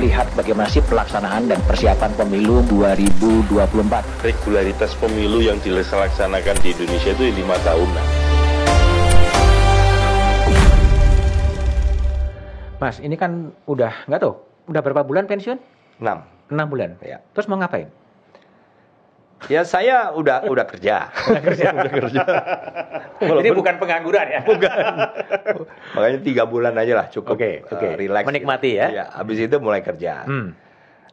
melihat bagaimana sih pelaksanaan dan persiapan pemilu 2024. Regularitas pemilu yang dilaksanakan di Indonesia itu 5 tahunan. Mas, ini kan udah berapa bulan pensiun? 6 bulan. Ya. Terus mau ngapain? Ya saya udah kerja. Udah kerja. Jadi bukan pengangguran ya? Bukan. Makanya 3 bulan aja lah cukup. Oke. Relax. Menikmati ya? Ya, habis itu mulai kerja.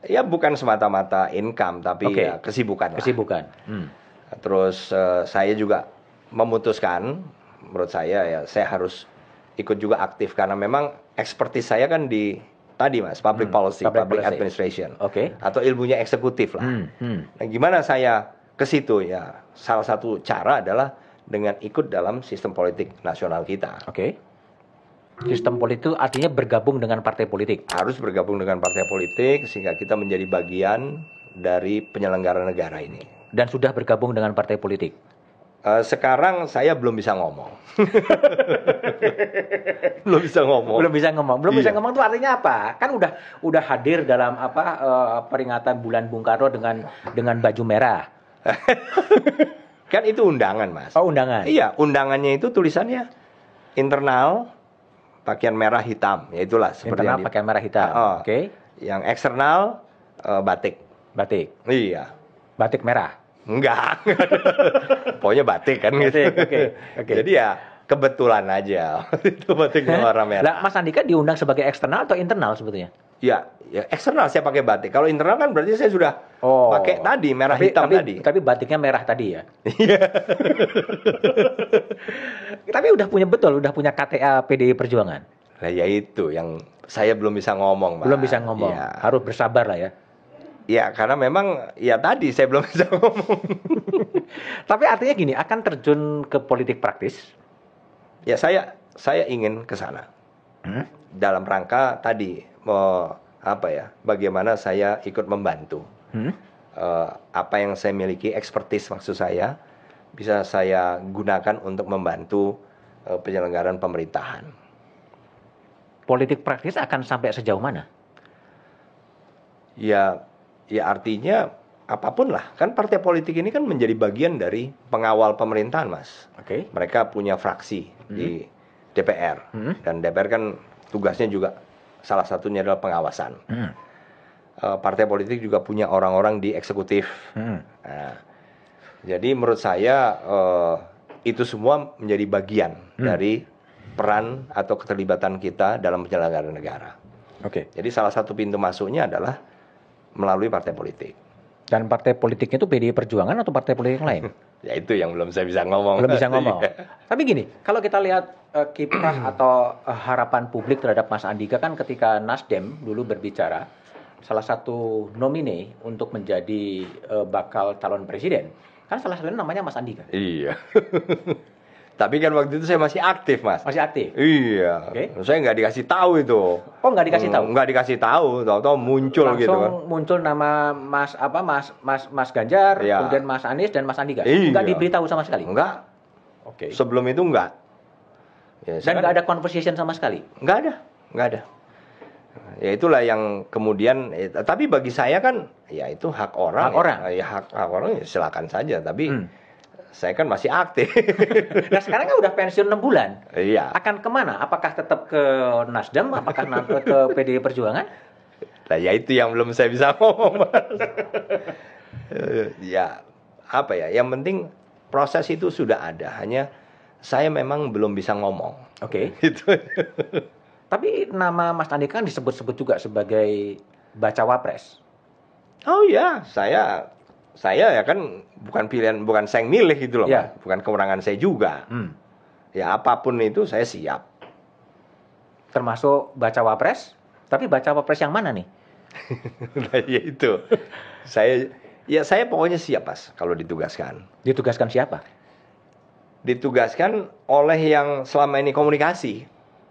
Ya bukan semata-mata income, tapi ya kesibukan lah. Kesibukan. Terus saya juga memutuskan, menurut saya ya saya harus ikut juga aktif karena memang expertise saya kan di tadi Mas, public policy, public administration. Atau ilmunya eksekutif lah. Nah, gimana saya ke situ ya? Salah satu cara adalah dengan ikut dalam sistem politik nasional kita. Sistem politik itu artinya bergabung dengan partai politik. Harus bergabung dengan partai politik sehingga kita menjadi bagian dari penyelenggara negara ini. Dan sudah bergabung dengan partai politik. Sekarang saya belum bisa ngomong. Belum bisa ngomong. Belum bisa ngomong itu artinya apa? Kan udah hadir dalam peringatan Bulan Bung Karno dengan baju merah. Kan itu undangan, Mas. Oh, undangan. Iya, undangannya itu tulisannya internal pakaian merah hitam. Ya itulah seperti internal pakaian merah hitam. Yang eksternal batik. Batik. Iya. Batik merah. Enggak. Pokoknya batik kan gitu. Jadi ya kebetulan aja. Itu batiknya warna merah. Lah, Mas Andika diundang sebagai eksternal atau internal sebetulnya? Ya eksternal saya pakai batik. Kalau internal kan berarti saya sudah pakai tadi merah hitam tadi. Tapi batiknya merah tadi ya. Iya. Tapi udah punya KTA PDI Perjuangan. Nah, ya itu yang saya belum bisa ngomong, Pak. Belum bisa ngomong. Ya. Harus bersabar lah ya. Ya, karena memang ya tadi saya belum bisa ngomong. Tapi artinya gini, akan terjun ke politik praktis? Ya, saya ingin ke sana. Dalam rangka tadi bagaimana saya ikut membantu. Apa yang saya miliki, expertise maksud saya, bisa saya gunakan untuk membantu penyelenggaraan pemerintahan. Politik praktis akan sampai sejauh mana? Ya artinya apapun lah. Kan partai politik ini kan menjadi bagian dari pengawal pemerintahan, Mas. Mereka punya fraksi di DPR. Dan DPR kan tugasnya juga salah satunya adalah pengawasan. Partai politik juga punya orang-orang di eksekutif. Nah, jadi menurut saya itu semua menjadi bagian dari peran atau keterlibatan kita dalam penyelenggaraan negara. Jadi salah satu pintu masuknya adalah melalui partai politik. Dan partai politiknya itu PDI Perjuangan atau partai politik yang lain? Ya itu yang belum saya bisa ngomong. Belum bisa ngomong. Tapi gini, kalau kita lihat kiprah atau harapan publik terhadap Mas Andika kan ketika Nasdem dulu berbicara, salah satu nomine untuk menjadi bakal calon presiden, kan salah satunya namanya Mas Andika. Iya. Tapi kan waktu itu saya masih aktif, Mas. Masih aktif? Iya. Saya nggak dikasih tahu itu. Oh, nggak dikasih tahu? Nggak dikasih tahu. Tahu-tahu muncul langsung gitu kan. Muncul nama Mas Ganjar, kemudian Mas Anies dan Mas Andika. Iya. Nggak diberitahu sama sekali? Enggak. Sebelum itu enggak. Ya, dan nggak ada conversation sama sekali? Nggak ada. Ya itulah yang kemudian. Tapi bagi saya kan, ya itu hak orang. Hak orang ya silakan saja. Tapi saya kan masih aktif. Nah sekarang kan udah pensiun 6 bulan. Iya. Akan kemana? Apakah tetap ke Nasdem? Apakah ke PDI Perjuangan? Nah ya itu yang belum saya bisa ngomong, Mas. Yang penting proses itu sudah ada. Hanya saya memang belum bisa ngomong. Gitu. Tapi nama Mas Andika kan disebut-sebut juga sebagai bacawa pres. Oh ya, saya ya kan bukan pilihan, bukan saya yang milih gitu loh, bukan kewenangan saya juga. Ya apapun itu saya siap. Termasuk bacawa pres, tapi bacawa pres yang mana nih? Nah ya itu, saya pokoknya siap Mas kalau ditugaskan. Ditugaskan siapa? Ditugaskan oleh yang selama ini komunikasi.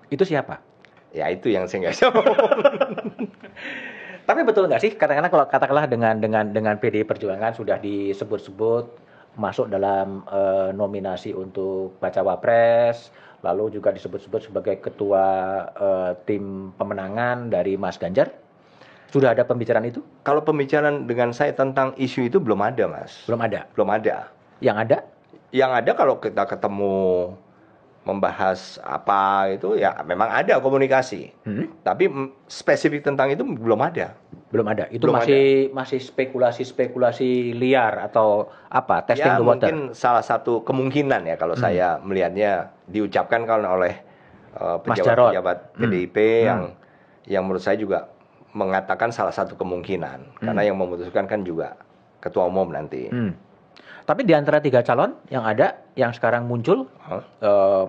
Itu siapa? Ya itu yang saya nggak tahu. Tapi betul nggak sih katakanlah dengan PDI Perjuangan sudah disebut-sebut masuk dalam nominasi untuk bacawa pres, lalu juga disebut-sebut sebagai ketua tim pemenangan dari Mas Ganjar? Sudah ada pembicaraan itu? Kalau pembicaraan dengan saya tentang isu itu belum ada, Mas. Belum ada. Belum ada. Yang ada? Yang ada kalau kita ketemu membahas apa itu ya memang ada komunikasi. Tapi spesifik tentang itu belum ada. Belum ada. Itu Belum masih spekulasi liar atau apa? Testing Ya the water. mungkin salah satu kemungkinan ya kalau saya melihatnya diucapkan kalau oleh pejabat-pejabat PDIP yang menurut saya juga mengatakan salah satu kemungkinan karena yang memutuskan kan juga ketua umum nanti. Tapi di antara 3 calon yang ada, yang sekarang muncul,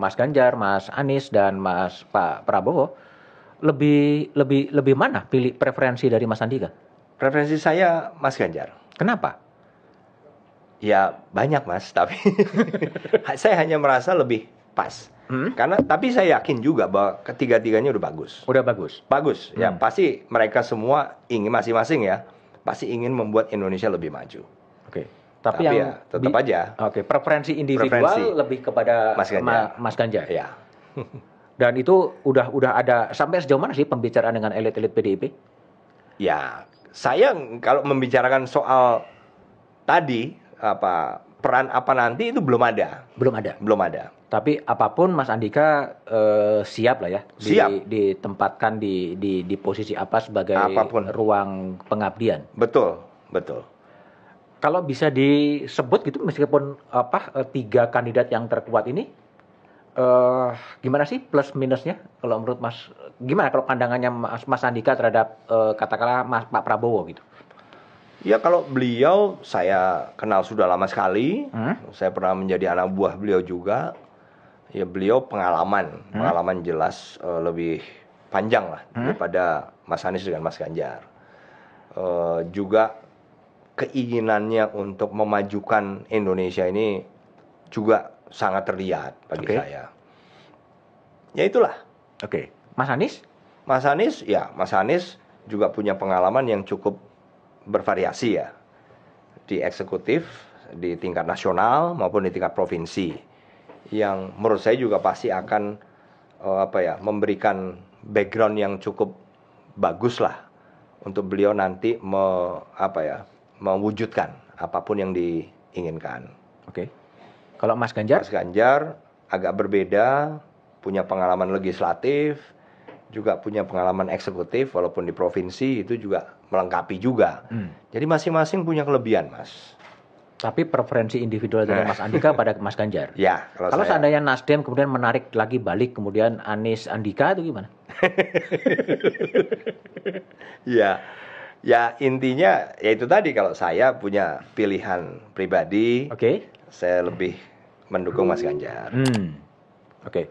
Mas Ganjar, Mas Anies, dan Pak Prabowo, lebih mana pilih preferensi dari Mas Andika? Preferensi saya Mas Ganjar. Kenapa? Ya banyak Mas, tapi saya hanya merasa lebih pas. Tapi saya yakin juga bahwa ketiga-tiganya udah bagus. Udah bagus. Bagus. Ya pasti mereka semua ingin masing-masing ya, pasti ingin membuat Indonesia lebih maju. Oke. Tapi yang ya tetap aja. Oke, preferensi individual lebih kepada Mas Ganjar. Ya. Dan itu udah ada sampai sejauh mana sih pembicaraan dengan elit-elit PDIP? Ya, saya kalau membicarakan soal tadi peran apa nanti itu belum ada. Belum ada. Tapi apapun Mas Andika siap lah ya. Siap. Ditempatkan di posisi apa sebagai apapun ruang pengabdian. Betul. Kalau bisa disebut gitu meskipun 3 kandidat yang terkuat ini gimana sih plus minusnya kalau menurut Mas, gimana kalau pandangannya Mas Andika terhadap katakanlah Pak Prabowo gitu? Ya kalau beliau saya kenal sudah lama sekali. Saya pernah menjadi anak buah beliau juga. Ya beliau pengalaman jelas lebih panjang lah daripada Mas Anies dengan Mas Ganjar. Juga keinginannya untuk memajukan Indonesia ini juga sangat terlihat bagi saya. Ya itulah. Oke. Mas Anies? Mas Anies juga punya pengalaman yang cukup bervariasi ya. Di eksekutif, di tingkat nasional maupun di tingkat provinsi. Yang menurut saya juga pasti akan memberikan background yang cukup bagus lah untuk beliau nanti mewujudkan apapun yang diinginkan. Oke. Kalau Mas Ganjar? Mas Ganjar agak berbeda, punya pengalaman legislatif, juga punya pengalaman eksekutif, walaupun di provinsi itu juga melengkapi juga. Jadi masing-masing punya kelebihan, Mas. Tapi preferensi individual dari Mas Andika pada Mas Ganjar. Ya, kalau seandainya Nasdem kemudian menarik lagi balik kemudian Anies Andika itu gimana? Ya intinya ya itu tadi, kalau saya punya pilihan pribadi, saya lebih mendukung Mas Ganjar. Oke.